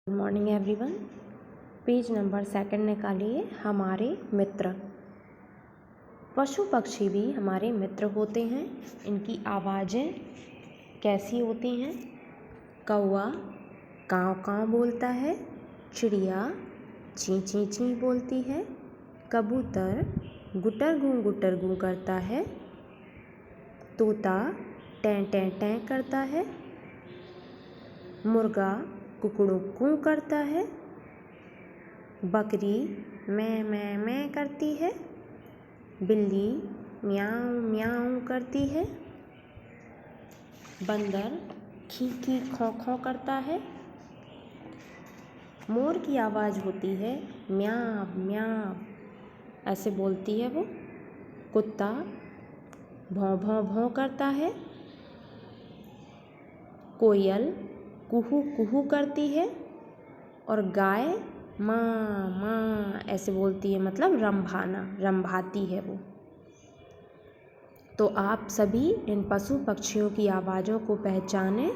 Good morning everyone. Page number 2 निकालिए। हमारे मित्र। पशु पक्षी भी हमारे मित्र होते हैं। इनकी आवाज़ें कैसी होती हैं? कौआ काँव काँव बोलता है, चिड़िया ची ची ची बोलती है, कबूतर गुटर गूँ करता है, तोता टें टें टें करता है, मुर्गा कुकड़ू कूँ करता है, बकरी मैं करती है, बिल्ली म्याऊं म्याऊं करती है, बंदर खी खौं खौं करता है, मोर की आवाज़ होती है म्याव म्याव ऐसे बोलती है वो, कुत्ता भौं भौं भौं करता है, कोयल कुहू कुहू करती है और गाय माँ माँ ऐसे बोलती है, मतलब रंभाती है वो। तो आप सभी इन पशु पक्षियों की आवाज़ों को पहचानें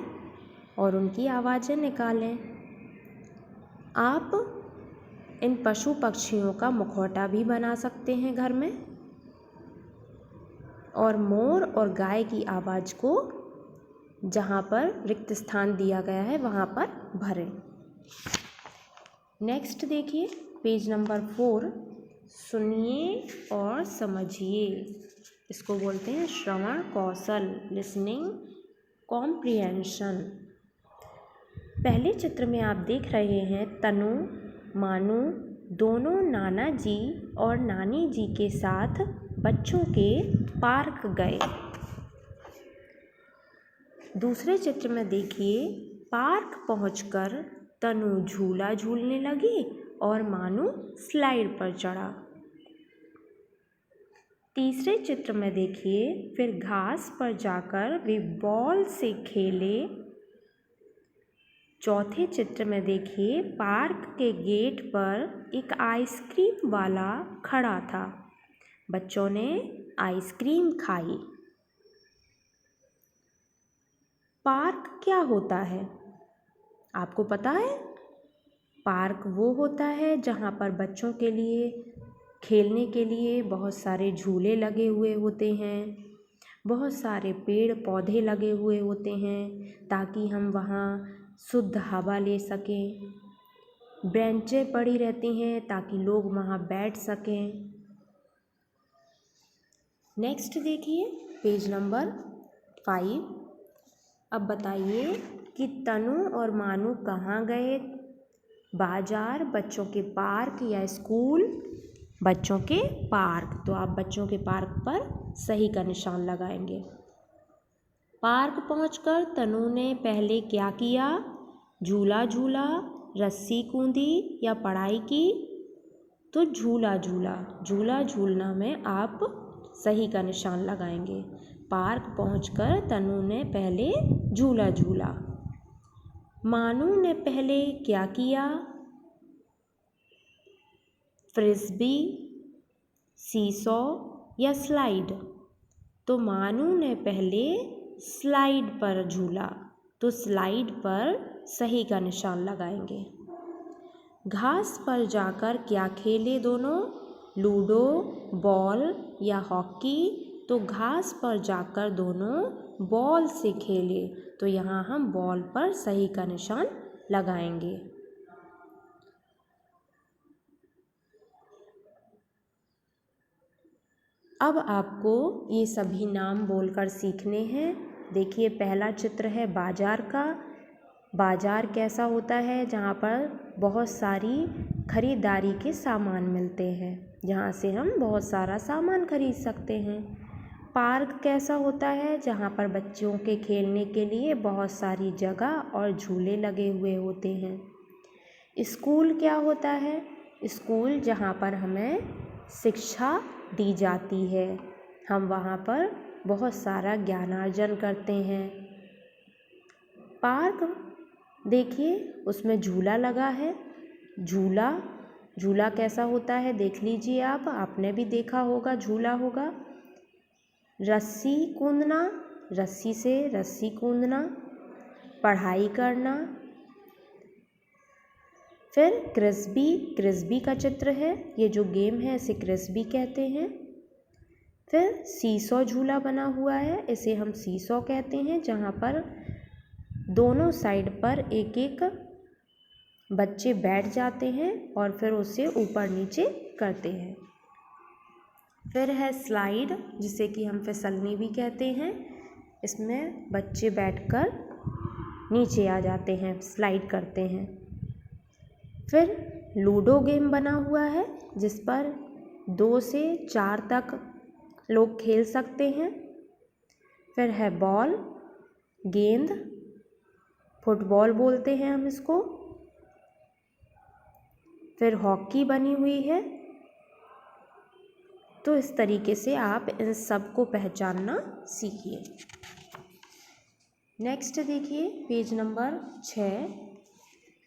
और उनकी आवाज़ें निकालें। आप इन पशु पक्षियों का मुखौटा भी बना सकते हैं घर में, और मोर और गाय की आवाज़ को जहाँ पर रिक्त स्थान दिया गया है वहाँ पर भरें। नेक्स्ट देखिए पेज नंबर 4, सुनिए और समझिए। इसको बोलते हैं श्रवण कौशल, लिसनिंग कॉम्प्रिहेंशन। पहले चित्र में आप देख रहे हैं तनु मानू दोनों नाना जी और नानी जी के साथ बच्चों के पार्क गए। दूसरे चित्र में देखिए पार्क पहुंचकर तनु झूला झूलने लगी और मानू स्लाइड पर चढ़ा। तीसरे चित्र में देखिए फिर घास पर जाकर वे बॉल से खेले। चौथे चित्र में देखिए पार्क के गेट पर एक आइसक्रीम वाला खड़ा था। बच्चों ने आइसक्रीम खाई। पार्क क्या होता है आपको पता है? पार्क वो होता है जहाँ पर बच्चों के लिए खेलने के लिए बहुत सारे झूले लगे हुए होते हैं, बहुत सारे पेड़ पौधे लगे हुए होते हैं ताकि हम वहाँ शुद्ध हवा ले सकें। बेंचें पड़ी रहती हैं ताकि लोग वहाँ बैठ सकें। नेक्स्ट देखिए पेज नंबर 5। अब बताइए कि तनु और मानू कहाँ गए? बाजार, बच्चों के पार्क या स्कूल? बच्चों के पार्क। तो आप बच्चों के पार्क पर सही का निशान लगाएंगे। पार्क पहुंचकर तनु ने पहले क्या किया? झूला झूला, रस्सी कूदी या पढ़ाई की? तो झूला झूला। झूला झूलना में आप सही का निशान लगाएंगे। पार्क पहुंचकर तनु ने पहले झूला झूला। मानू ने पहले क्या किया? फ्रिस्बी, सीसॉ या स्लाइड? तो मानू ने पहले स्लाइड पर झूला, तो स्लाइड पर सही का निशान लगाएंगे। घास पर जाकर क्या खेले दोनों? लूडो, बॉल या हॉकी? तो घास पर जाकर दोनों बॉल से खेले, तो यहाँ हम बॉल पर सही का निशान लगाएंगे। अब आपको ये सभी नाम बोलकर सीखने हैं। देखिए पहला चित्र है बाजार का। बाजार कैसा होता है? जहाँ पर बहुत सारी खरीदारी के सामान मिलते हैं, जहाँ से हम बहुत सारा सामान खरीद सकते हैं। पार्क कैसा होता है? जहाँ पर बच्चों के खेलने के लिए बहुत सारी जगह और झूले लगे हुए होते हैं। स्कूल क्या होता है? स्कूल जहाँ पर हमें शिक्षा दी जाती है, हम वहाँ पर बहुत सारा ज्ञानार्जन करते हैं। पार्क देखिए उसमें झूला लगा है। झूला कैसा होता है देख लीजिए आप, आपने भी देखा होगा, झूला होगा। रस्सी कूदना, रस्सी से रस्सी कूदना, पढ़ाई करना, फिर क्रिस्बी का चित्र है, ये जो गेम है इसे क्रिस्बी कहते हैं। फिर सीसॉ झूला बना हुआ है, इसे हम सीसॉ कहते हैं, जहाँ पर दोनों साइड पर एक एक बच्चे बैठ जाते हैं और फिर उसे ऊपर नीचे करते हैं। फिर है स्लाइड, जिसे कि हम फिसलनी भी कहते हैं, इसमें बच्चे बैठकर नीचे आ जाते हैं, स्लाइड करते हैं। फिर लूडो गेम बना हुआ है, जिस पर 2 से 4 तक लोग खेल सकते हैं। फिर है बॉल, गेंद, फुटबॉल बोलते हैं हम इसको। फिर हॉकी बनी हुई है। तो इस तरीके से आप इन सब को पहचानना सीखिए। नेक्स्ट देखिए पेज नंबर 6।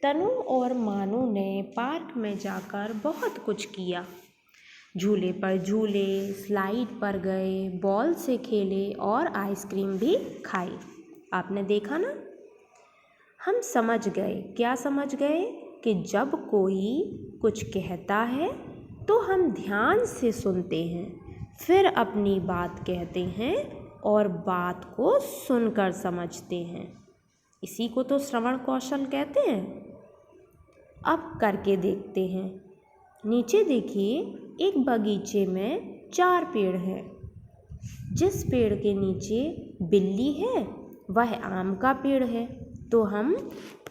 तनु और मानू ने पार्क में जाकर बहुत कुछ किया। झूले पर झूले, स्लाइड पर गए, बॉल से खेले और आइसक्रीम भी खाई। आपने देखा ना? हम समझ गए, क्या समझ गए? कि जब कोई कुछ कहता है तो हम ध्यान से सुनते हैं, फिर अपनी बात कहते हैं और बात को सुनकर समझते हैं। इसी को तो श्रवण कौशल कहते हैं। अब करके देखते हैं। नीचे देखिए, एक बगीचे में 4 पेड़ हैं। जिस पेड़ के नीचे बिल्ली है वह आम का पेड़ है। तो हम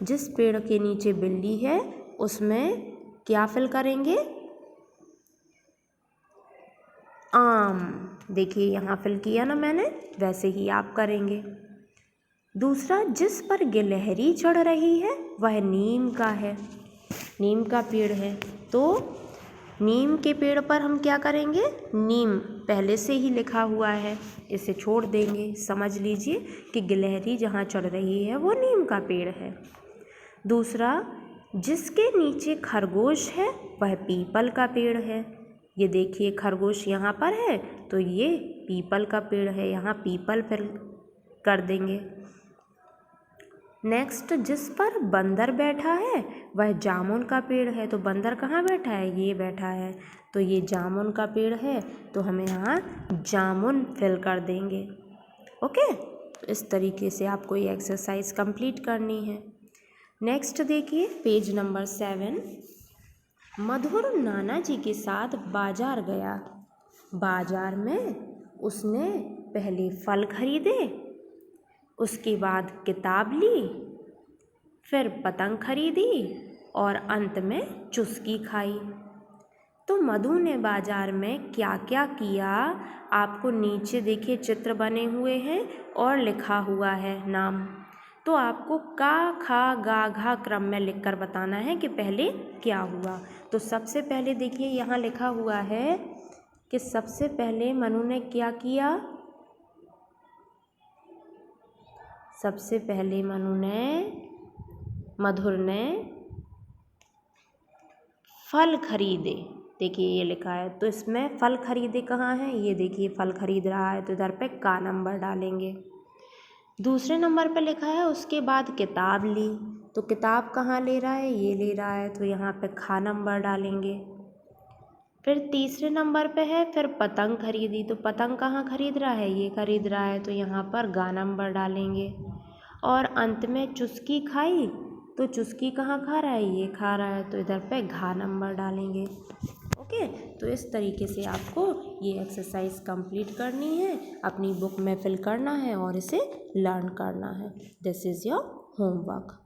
जिस पेड़ के नीचे बिल्ली है उसमें क्या फिल करेंगे? आम। देखिए यहाँ फिल किया ना मैंने, वैसे ही आप करेंगे। दूसरा, जिस पर गिलहरी चढ़ रही है वह नीम का है, नीम का पेड़ है। तो नीम के पेड़ पर हम क्या करेंगे? नीम पहले से ही लिखा हुआ है, इसे छोड़ देंगे। समझ लीजिए कि गिलहरी जहाँ चढ़ रही है वो नीम का पेड़ है। दूसरा, जिसके नीचे खरगोश है वह पीपल का पेड़ है। ये देखिए खरगोश यहाँ पर है तो ये पीपल का पेड़ है, यहाँ पीपल फिल कर देंगे। नेक्स्ट, जिस पर बंदर बैठा है वह जामुन का पेड़ है। तो बंदर कहाँ बैठा है? ये बैठा है, तो ये जामुन का पेड़ है, तो हमें यहाँ जामुन फिल कर देंगे। ओके, तो इस तरीके से आपको ये एक्सरसाइज कंप्लीट करनी है। नेक्स्ट देखिए पेज नंबर 7। मधुर नाना जी के साथ बाजार गया। बाजार में उसने पहले फल खरीदे, उसके बाद किताब ली, फिर पतंग खरीदी और अंत में चुस्की खाई। तो मधु ने बाजार में क्या क्या किया? आपको नीचे देखिए चित्र बने हुए हैं और लिखा हुआ है नाम। तो आपको का, खा, गा, घा क्रम में लिखकर बताना है कि पहले क्या हुआ। तो सबसे पहले देखिए यहाँ लिखा हुआ है कि सबसे पहले मनु ने क्या किया? सबसे पहले मधुर ने फल खरीदे। देखिए ये लिखा है, तो इसमें फल खरीदे कहाँ है? ये देखिए फल खरीद रहा है, तो इधर पे का नंबर डालेंगे। दूसरे नंबर पे लिखा है उसके बाद किताब ली, तो किताब कहाँ ले रहा है? ये ले रहा है, तो यहाँ पे खा नंबर डालेंगे। फिर तीसरे नंबर पे है फिर पतंग खरीदी, तो पतंग कहाँ खरीद रहा है? ये खरीद रहा है, तो यहाँ पर गा नंबर डालेंगे। और अंत में चुस्की खाई, तो चुस्की कहाँ खा रहा है? ये खा रहा है, तो इधर पे घा नंबर डालेंगे। ओके, तो इस तरीके से आपको ये एक्सरसाइज कंप्लीट करनी है, अपनी बुक में फिल करना है और इसे लर्न करना है। This is your homework.